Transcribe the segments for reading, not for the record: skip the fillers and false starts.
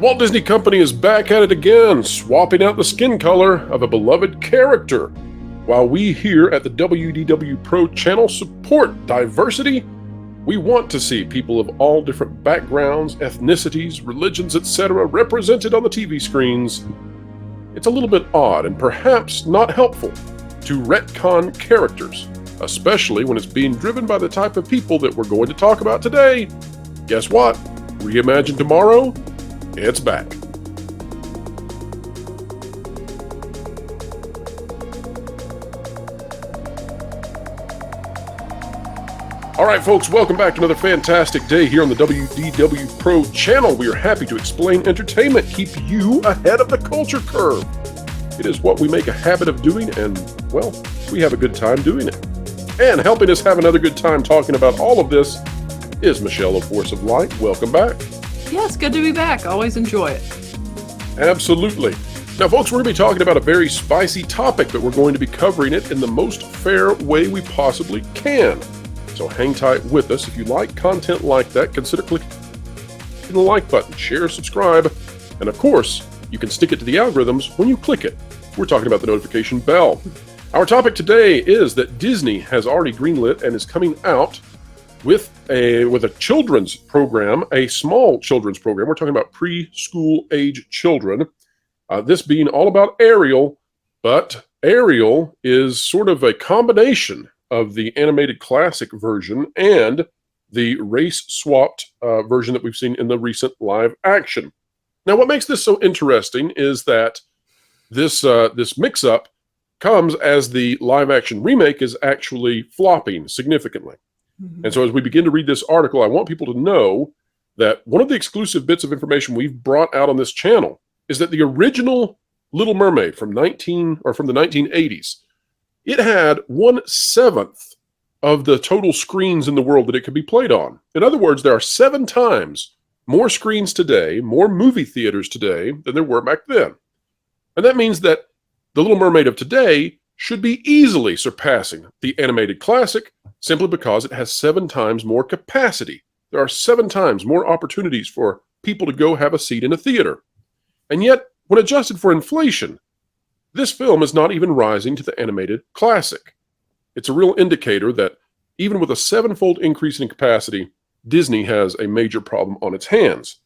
Walt Disney Company is back at it again, swapping out the skin color of a beloved character. While we here at the WDW Pro channel support diversity, we want to see people of all different backgrounds, ethnicities, religions, etc. represented on the TV screens. It's a little bit odd and perhaps not helpful to retcon characters, especially when it's being driven by the type of people that we're going to talk about today. Guess what? Reimagine Tomorrow? It's back. All right, folks, welcome back to another fantastic day here on the WDW Pro channel. We are happy to explain entertainment, keep you ahead of the culture curve. It is what we make a habit of doing, and, well, we have a good time doing it. And helping us have another good time talking about all of this is Michelle of Force of Light. Welcome back. Yes, good to be back. Always enjoy it. Absolutely. Now, folks, we're going to be talking about a very spicy topic, but we're going to be covering it in the most fair way we possibly can. So hang tight with us. If you like content like that, consider clicking the like button, share, subscribe, and of course, you can stick it to the algorithms when you click it. We're talking about the notification bell. Our topic today is that Disney has already greenlit and is coming out with a children's program, a small children's program. We're talking about preschool age children. This being all about Ariel, but Ariel is sort of a combination of the animated classic version and the race-swapped version that we've seen in the recent live action. Now, what makes this so interesting is that this mix-up comes as the live-action remake is actually flopping significantly. Mm-hmm. And so as we begin to read this article, I want people to know that one of the exclusive bits of information we've brought out on this channel is that the original Little Mermaid from the 1980s, it had 1/7 of the total screens in the world that it could be played on. In other words, there are 7 times more screens today, more movie theaters today than there were back then. And that means that the Little Mermaid of today should be easily surpassing the animated classic simply because it has 7 times more capacity. There are 7 times more opportunities for people to go have a seat in a theater. And yet, when adjusted for inflation, this film is not even rising to the animated classic. It's a real indicator that even with a 7-fold increase in capacity, Disney has a major problem on its hands.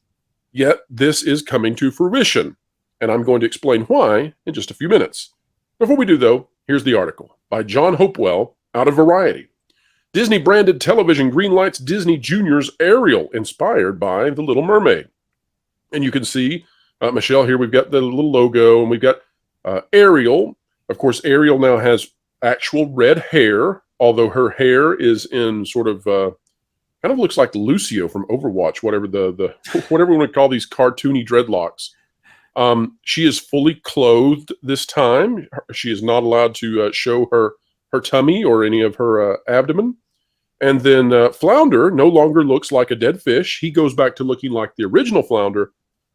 Yet, this is coming to fruition, and I'm going to explain why in just a few minutes. Before we do, though, here's the article by John Hopewell out of Variety. Disney branded television greenlights Disney Junior's Ariel, inspired by The Little Mermaid. And you can see, Michelle, here we've got the little logo, and we've got Ariel. Of course, Ariel now has actual red hair, although her hair is in sort of, kind of looks like Lucio from Overwatch, whatever whatever we want to call these cartoony dreadlocks. She is fully clothed this time. She is not allowed to show her tummy or any of her abdomen. And then Flounder no longer looks like a dead fish. He goes back to looking like the original Flounder,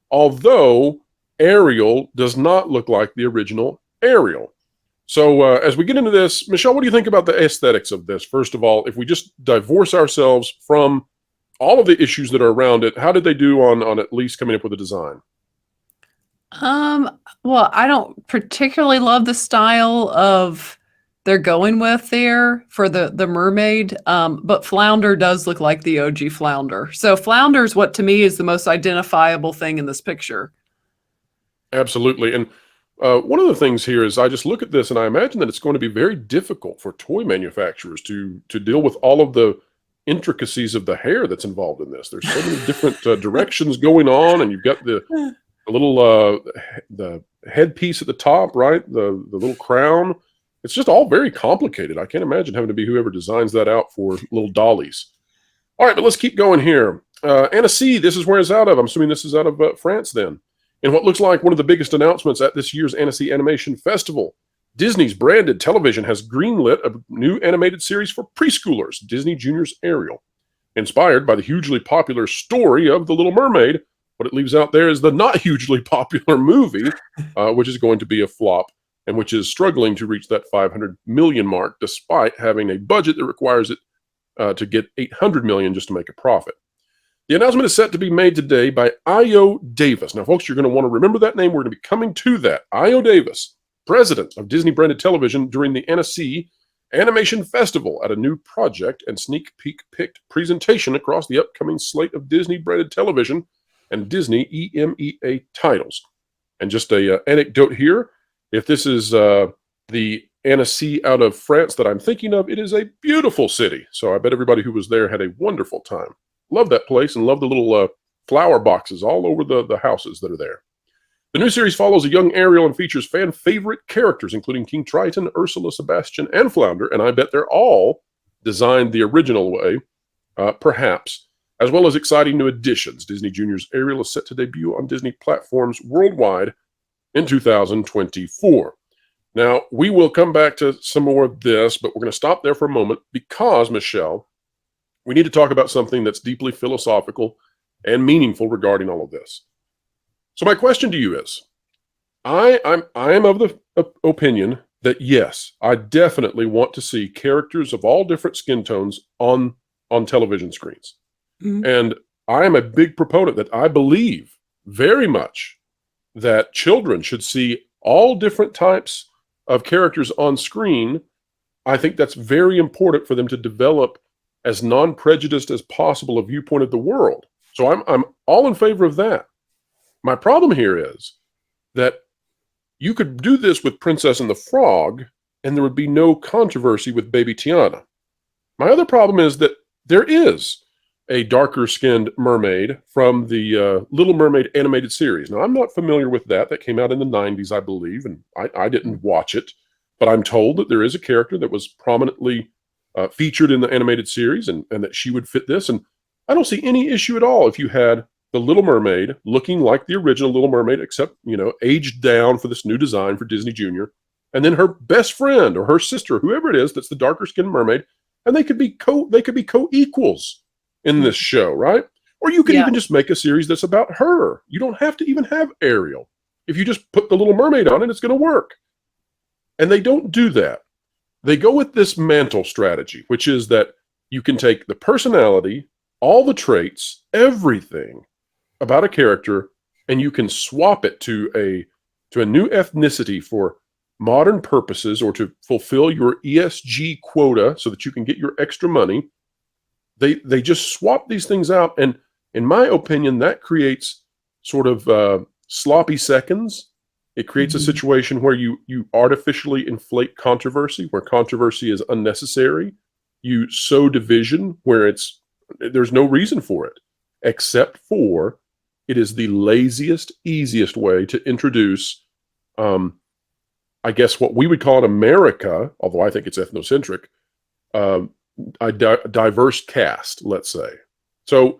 although Ariel does not look like the original Ariel. So as we get into this, Michelle, what do you think about the aesthetics of this? First of all, if we just divorce ourselves from all of the issues that are around it, how did they do on at least coming up with a design? Well, I don't particularly love the style of they're going with there for the mermaid, but Flounder does look like the OG Flounder. So Flounder is what to me is the most identifiable thing in this picture. Absolutely. And one of the things here is I just look at this and I imagine that it's going to be very difficult for toy manufacturers to deal with all of the intricacies of the hair that's involved in this. There's so many different directions going on, and you've got the little the headpiece at the top, right? The little crown. It's just all very complicated. I can't imagine having to be whoever designs that out for little dollies. All right, but let's keep going here. Annecy, this is where it's out of. I'm assuming this is out of France then. In what looks like one of the biggest announcements at this year's Annecy Animation Festival, Disney's branded television has greenlit a new animated series for preschoolers, Disney Junior's Ariel. Inspired by the hugely popular story of The Little Mermaid, what it leaves out there is the not hugely popular movie, which is going to be a flop and which is struggling to reach that 500 million mark, despite having a budget that requires it to get 800 million just to make a profit. The announcement is set to be made today by Io Davis. Now, folks, you're going to want to remember that name. We're going to be coming to that. Io Davis, president of Disney Branded Television during the Annecy Animation Festival, at a new project and sneak peek picked presentation across the upcoming slate of Disney Branded Television and Disney EMEA titles. And just a anecdote here, if this is the Annecy out of France that I'm thinking of, it is a beautiful city. So I bet everybody who was there had a wonderful time. Love that place and love the little flower boxes all over the houses that are there. The new series follows a young Ariel and features fan favorite characters, including King Triton, Ursula, Sebastian, and Flounder, and I bet they're all designed the original way, perhaps, as well as exciting new additions. Disney Junior's Ariel is set to debut on Disney platforms worldwide in 2024. Now, we will come back to some more of this, but we're going to stop there for a moment because, Michelle, we need to talk about something that's deeply philosophical and meaningful regarding all of this. So my question to you is, I am of the opinion that yes, I definitely want to see characters of all different skin tones on television screens. Mm-hmm. And I am a big proponent that I believe very much that children should see all different types of characters on screen. I think that's very important for them to develop as non-prejudiced as possible a viewpoint of the world. So I'm all in favor of that. My problem here is that you could do this with Princess and the Frog, and there would be no controversy with Baby Tiana. My other problem is that there is a darker-skinned mermaid from the Little Mermaid animated series. Now, I'm not familiar with that. That came out in the 90s, I believe, and I didn't watch it. But I'm told that there is a character that was prominently featured in the animated series and that she would fit this. And I don't see any issue at all if you had the Little Mermaid looking like the original Little Mermaid, except, aged down for this new design for Disney Junior. And then her best friend or her sister, whoever it is, that's the darker skinned mermaid. And they could be co-equals in this show, right? Or you could even just make a series that's about her. You don't have to even have Ariel. If you just put the Little Mermaid on it, it's going to work. And they don't do that. They go with this mantle strategy, which is that you can take the personality, all the traits, everything about a character, and you can swap it to a new ethnicity for modern purposes or to fulfill your ESG quota so that you can get your extra money. They just swap these things out, and in my opinion, that creates sort of sloppy seconds. It creates a situation where you artificially inflate controversy, where controversy is unnecessary. You sow division where there's no reason for it, except for it is the laziest, easiest way to introduce, I guess, what we would call in America, although I think it's ethnocentric, a diverse cast, let's say. So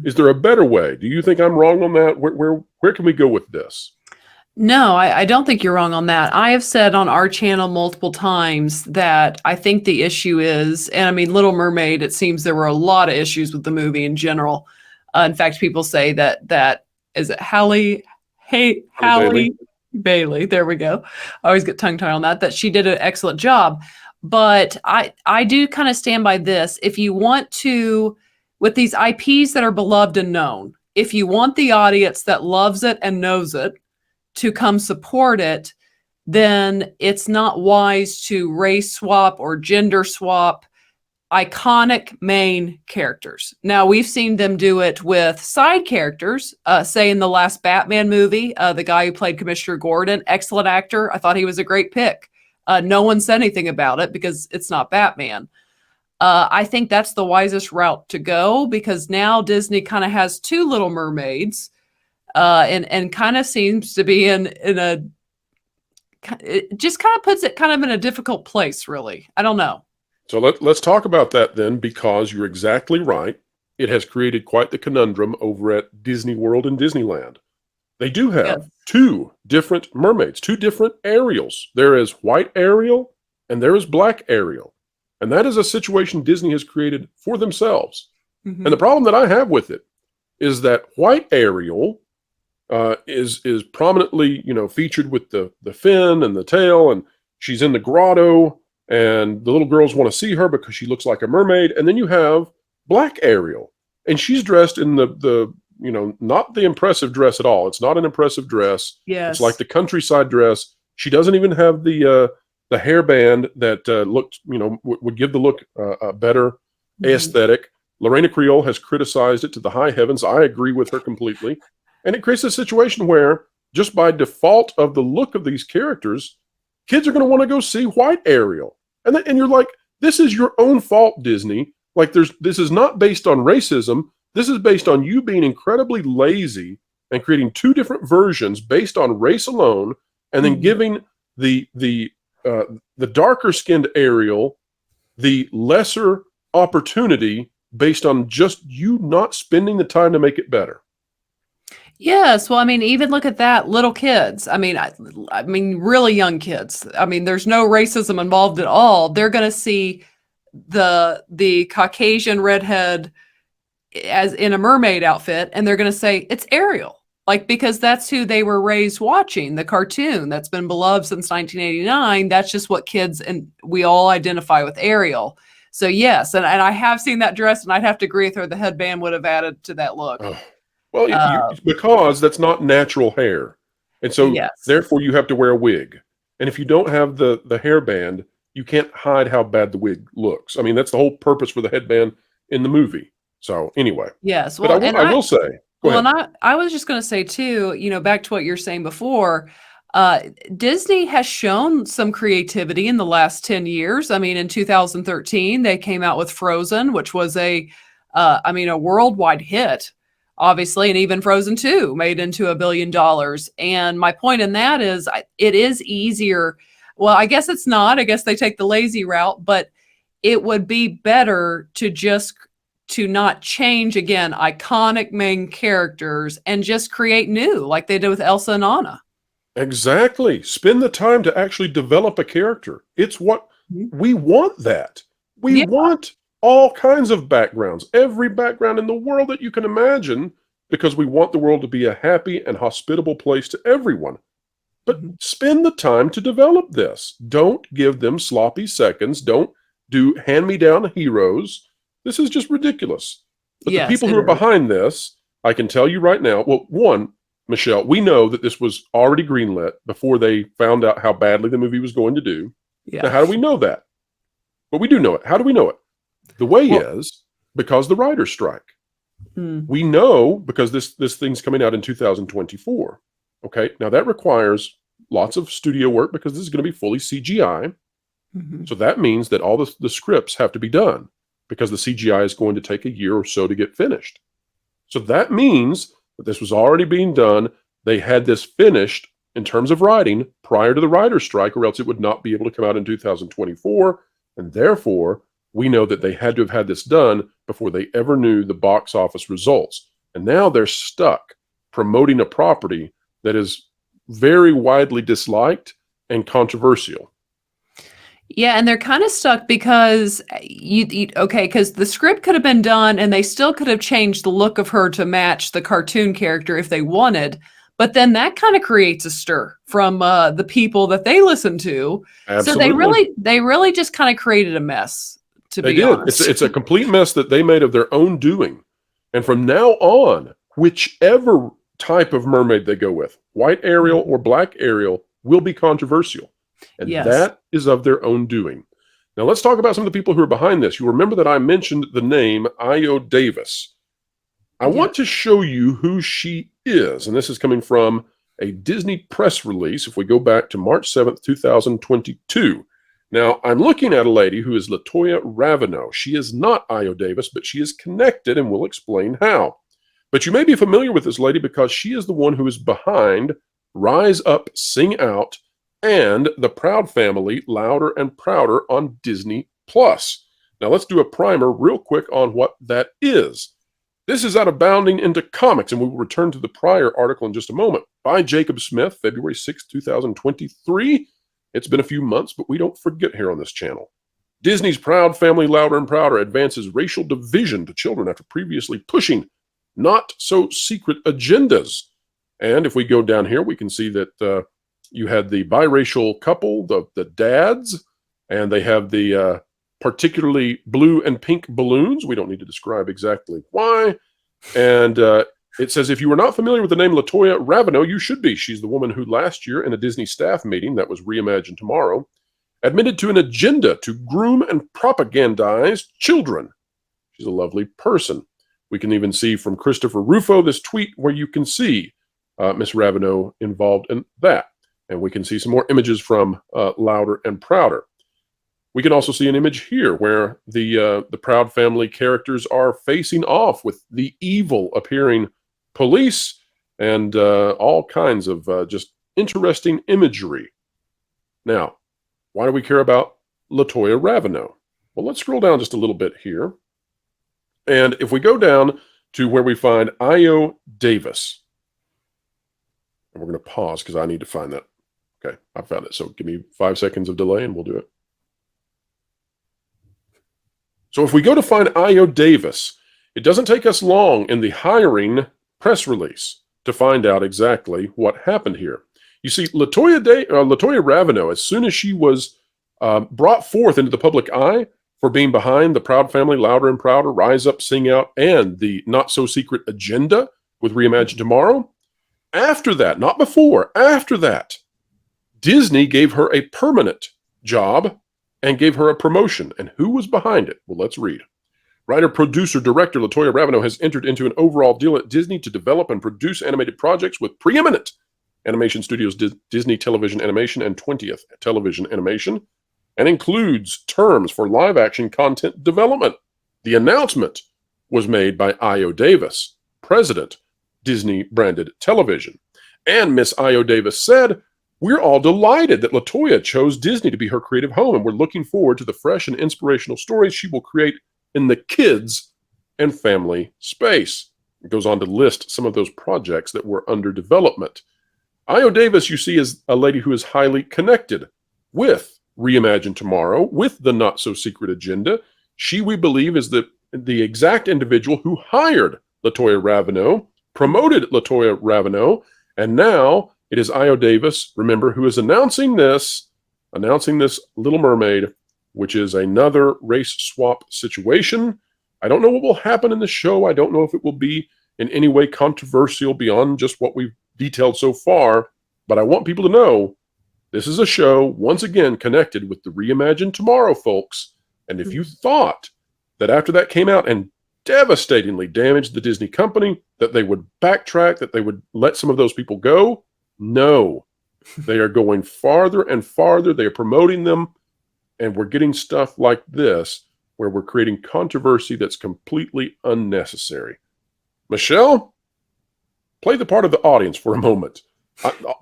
is there a better way? Do you think I'm wrong on that? Where can we go with this? No, I don't think you're wrong on that. I have said on our channel multiple times that I think the issue is, and I mean, Little Mermaid, it seems there were a lot of issues with the movie in general. In fact, people say that is it Halle Bailey. There we go. I always get tongue tied on that she did an excellent job. But I do kind of stand by this. If you want to, with these IPs that are beloved and known, if you want the audience that loves it and knows it to come support it, then it's not wise to race swap or gender swap iconic main characters. Now, we've seen them do it with side characters, say in the last Batman movie, the guy who played Commissioner Gordon, excellent actor. I thought he was a great pick. No one said anything about it because it's not Batman. I think that's the wisest route to go because now Disney kind of has two Little Mermaids and kind of seems to be in a, it just kind of puts it kind of in a difficult place, really. I don't know. So let's talk about that then, because you're exactly right. It has created quite the conundrum over at Disney World and Disneyland. They do have two different mermaids, two different Ariels. There is white Ariel and there is black Ariel. And that is a situation Disney has created for themselves. And the problem that I have with it is that white Ariel is prominently, featured with the fin and the tail, and she's in the grotto, and the little girls want to see her because she looks like a mermaid. And then you have black Ariel, and she's dressed in the not the impressive dress at all. It's not an impressive dress. It's like Yes. the countryside dress. She doesn't even have the hairband that looked, would give the look a better Mhm. aesthetic. Lorena Creole has criticized it to the high heavens. I agree with her completely. And it creates a situation where, just by default of the look of these characters, kids are going to want to go see white Ariel. And you're like, this is your own fault, Disney. Like, this is not based on racism. This is based on you being incredibly lazy and creating two different versions based on race alone, and then Mhm. giving the darker skinned Ariel the lesser opportunity based on just you not spending the time to make it better. Yes, well, I mean, even look at that, little kids. I mean, really young kids. I mean, there's no racism involved at all. They're going to see the Caucasian redhead as in a mermaid outfit, and they're going to say it's Ariel, like because that's who they were raised watching, the cartoon that's been beloved since 1989. That's just what kids and we all identify with Ariel. So yes, and I have seen that dress, and I'd have to agree with her. The headband would have added to that look. Oh. Well, Uh, because that's not natural hair, and so yes. therefore you have to wear a wig. And if you don't have the hairband, you can't hide how bad the wig looks. I mean, that's the whole purpose for the headband in the movie. So anyway, Yes. but Well, and I will say, go well, ahead. and I was just going to say too, back to what you're saying before, uh, Disney has shown some creativity in the last 10 years. I mean, in 2013, they came out with Frozen, which was a worldwide hit, obviously, and even Frozen 2 made into $1 billion. And my point in that is it is easier. Well, I guess it's not. I guess they take the lazy route, but it would be better to not change again iconic main characters and just create new like they did with Elsa and Anna. Exactly. Spend the time to actually develop a character. It's what Mhm. we want that. We Yeah. want all kinds of backgrounds, every background in the world that you can imagine, because we want the world to be a happy and hospitable place to everyone. But Mhm. spend the time to develop this. Don't give them sloppy seconds. Don't do hand me down heroes. This is just ridiculous. But the Yes, people it who are is. behind this, I can tell you right now, well, one, Michelle, we know that this was already greenlit before they found out how badly the movie was going to do. Now, Yeah. how do we know that? But we do know it. How do we know it? The way Well, is because the writer's strike. mm, We know because this thing's coming out in 2024. Okay, now that requires lots of studio work because this is going to be fully CGI. mhm. So that means that all the scripts have to be done because the CGI is going to take a year or so to get finished. So that means that this was already being done. They had this finished in terms of writing prior to the writer's strike, or else it would not be able to come out in 2024. And therefore, we know that they had to have had this done before they ever knew the box office results. And now they're stuck promoting a property that is very widely disliked and controversial. Yeah, and they're kind of stuck because okay, because the script could have been done and they still could have changed the look of her to match the cartoon character if they wanted. But then that kind of creates a stir from the people that they listen to. So they Absolutely. really just kind of created a mess, to They be did. honest. It's a complete mess that they made of their own doing. And from now on, whichever type of mermaid they go with, white Ariel Mhm. or black Ariel, will be controversial. And Yes. that is of their own doing. Now let's talk about some of the people who are behind this. You remember that I mentioned the name Io Davis. I Yeah. want to show you who she is. And this is coming from a Disney press release. If we go back to March 7th, 2022. Now, I'm looking at a lady who is Latoya Raveneau. She is not Io Davis, but she is connected, and we'll explain how. But you may be familiar with this lady because she is the one who is behind Rise Up, Sing Out, and The Proud Family, Louder and Prouder on Disney Plus. Now, let's do a primer real quick on what that is. This is out of Bounding into Comics, and we will return to the prior article in just a moment. By Jacob Smith, February 6, 2023. It's been a few months, but we don't forget here on this channel. Disney's Proud Family, Louder and Prouder advances racial division to children after previously pushing not-so-secret agendas. And if we go down here, we can see that you had the biracial couple, the dads, and they have the particularly blue and pink balloons. We don't need to describe exactly why. And it says, if you are not familiar with the name Latoya Raveneau, you should be. She's the woman who last year in a Disney staff meeting that was Reimagine Tomorrow admitted to an agenda to groom and propagandize children. She's a lovely person. We can even see from Christopher Rufo this tweet where you can see Miss Raveneau involved in that. And we can see some more images from Louder and Prouder. We can also see an image here where the Proud Family characters are facing off with the evil appearing police and all kinds of just interesting imagery. Now, why do we care about Latoya Raveneau? Well, let's scroll down just a little bit here. And if we go down to where we find Io Davis, and we're going to pause because I need to find that. Okay, I found it. So give me 5 seconds of delay and we'll do it. So if we go to find Io Davis, it doesn't take us long in the hiring press release to find out exactly what happened here. You see, Latoya Raveneau, as soon as she was brought forth into the public eye for being behind the Proud Family, Louder and Prouder, Rise Up, Sing Out, and the not-so-secret agenda with Reimagine Tomorrow, after that, not before, after that, Disney gave her a permanent job and gave her a promotion. And who was behind it? Well, let's read. Writer, producer, director Latoya Raveneau has entered into an overall deal at Disney to develop and produce animated projects with preeminent animation studios Disney Television Animation and 20th Television Animation, and includes terms for live-action content development. The announcement was made by Io Davis, president, Disney-branded television. And Miss Io Davis said, "We're all delighted that Latoya chose Disney to be her creative home, and we're looking forward to the fresh and inspirational stories she will create in the kids and family space." It goes on to list some of those projects that were under development. Io Davis, you see, is a lady who is highly connected with Reimagine Tomorrow, with the not-so-secret agenda. She, we believe, is the exact individual who hired Latoya Raveneau, promoted Latoya Raveneau, and now it is Io Davis, remember, who is announcing this Little Mermaid, which is another race swap situation. I don't know what will happen in the show. I don't know if it will be in any way controversial beyond just what we've detailed so far, but I want people to know this is a show, once again, connected with the Reimagine Tomorrow folks. And if you thought that after that came out and devastatingly damaged the Disney company, that they would backtrack, that they would let some of those people go, no. They are going farther and farther. They are promoting them. And we're getting stuff like this, where we're creating controversy that's completely unnecessary. Michelle, play the part of the audience for a moment.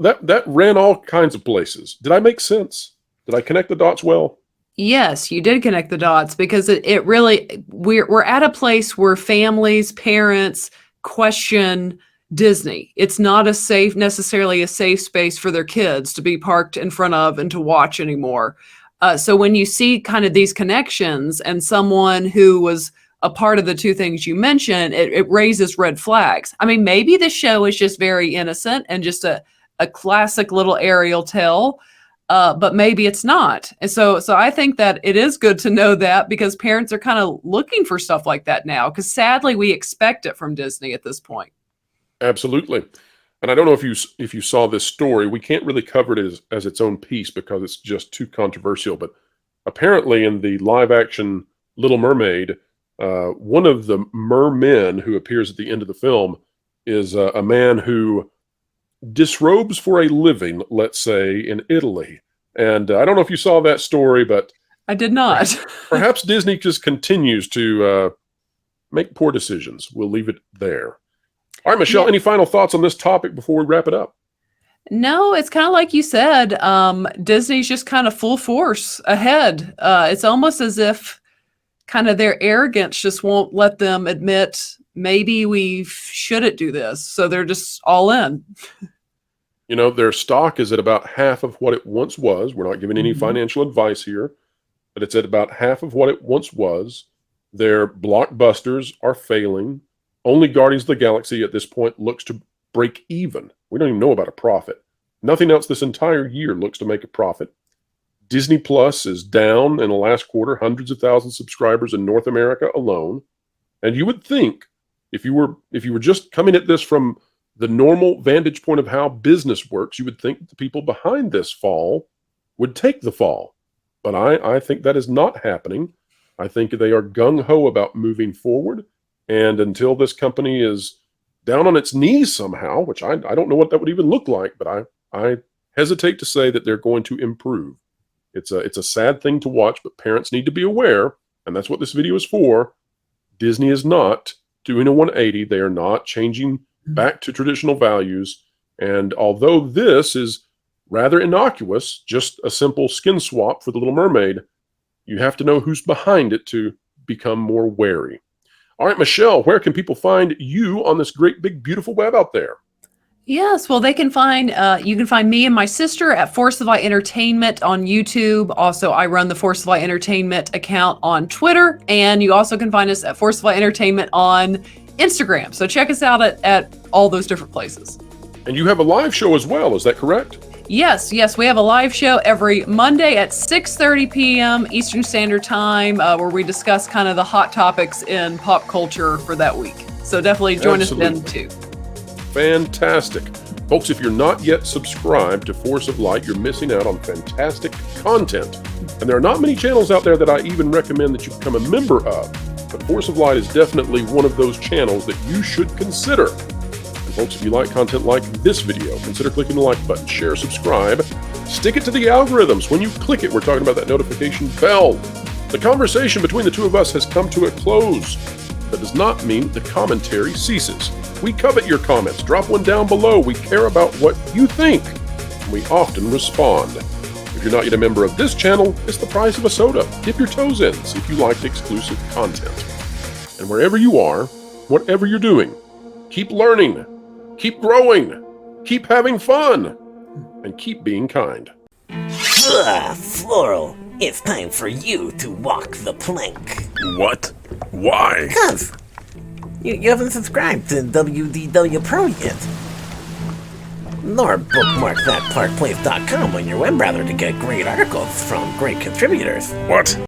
That ran all kinds of places. Did I make sense? Did I connect the dots well? Yes, you did connect the dots because it really, we're at a place where families, parents question Disney. It's not necessarily a safe space for their kids to be parked in front of and to watch anymore. So when you see kind of these connections and someone who was a part of the two things you mentioned, it raises red flags. I mean, maybe the show is just very innocent and just a classic little Ariel tale, but maybe it's not. And so I think that it is good to know that, because parents are kind of looking for stuff like that now, because sadly we expect it from Disney at this point. Absolutely. And I don't know if you saw this story. We can't really cover it as its own piece because it's just too controversial. But apparently in the live action Little Mermaid, one of the mermen who appears at the end of the film is a man who disrobes for a living, let's say, in Italy. And I don't know if you saw that story, but I did not. Perhaps Disney just continues to make poor decisions. We'll leave it there. All right, Michelle, any final thoughts on this topic before we wrap it up? No, it's kind of like you said. Disney's just kind of full force ahead. It's almost as if kind of their arrogance just won't let them admit maybe we shouldn't do this. So they're just all in. You know, their stock is at about half of what it once was. We're not giving any financial advice here, but it's at about half of what it once was. Their blockbusters are failing. Only Guardians of the Galaxy at this point looks to break even. We don't even know about a profit. Nothing else this entire year looks to make a profit. Disney Plus is down in the last quarter, hundreds of thousands of subscribers in North America alone. And you would think if you were just coming at this from the normal vantage point of how business works, you would think the people behind this fall would take the fall. But I think that is not happening. I think they are gung-ho about moving forward. And until this company is down on its knees somehow, which I don't know what that would even look like, but I hesitate to say that they're going to improve. It's a sad thing to watch, but parents need to be aware, and that's what this video is for. Disney is not doing a 180. They are not changing back to traditional values. And although this is rather innocuous, just a simple skin swap for the Little Mermaid, you have to know who's behind it to become more wary. All right, Michelle, where can people find you on this great, big, beautiful web out there? Yes, well, they can find you can find me and my sister at Force of Light Entertainment on YouTube. Also, I run the Force of Light Entertainment account on Twitter, and you also can find us at Force of Light Entertainment on Instagram. So check us out at all those different places. And you have a live show as well, is that correct? Yes, we have a live show every Monday at 6:30 p.m. Eastern Standard Time, where we discuss kind of the hot topics in pop culture for that week. So definitely join us then too. Fantastic. Folks, if you're not yet subscribed to Force of Light, you're missing out on fantastic content. And there are not many channels out there that I even recommend that you become a member of. But Force of Light is definitely one of those channels that you should consider. And folks, if you like content like this video, consider clicking the like button, share, subscribe, stick it to the algorithms. When you click it, we're talking about that notification bell. The conversation between the two of us has come to a close. That does not mean the commentary ceases. We covet your comments. Drop one down below. We care about what you think. And we often respond. If you're not yet a member of this channel, it's the price of a soda. Dip your toes in, see if you like exclusive content. And wherever you are, whatever you're doing, keep learning, keep growing, keep having fun, and keep being kind. Floral, it's time for you to walk the plank. What? Why? Cuz you haven't subscribed to WDW Pro yet. Nor bookmark thatparkplace.com on your web browser to get great articles from great contributors. What?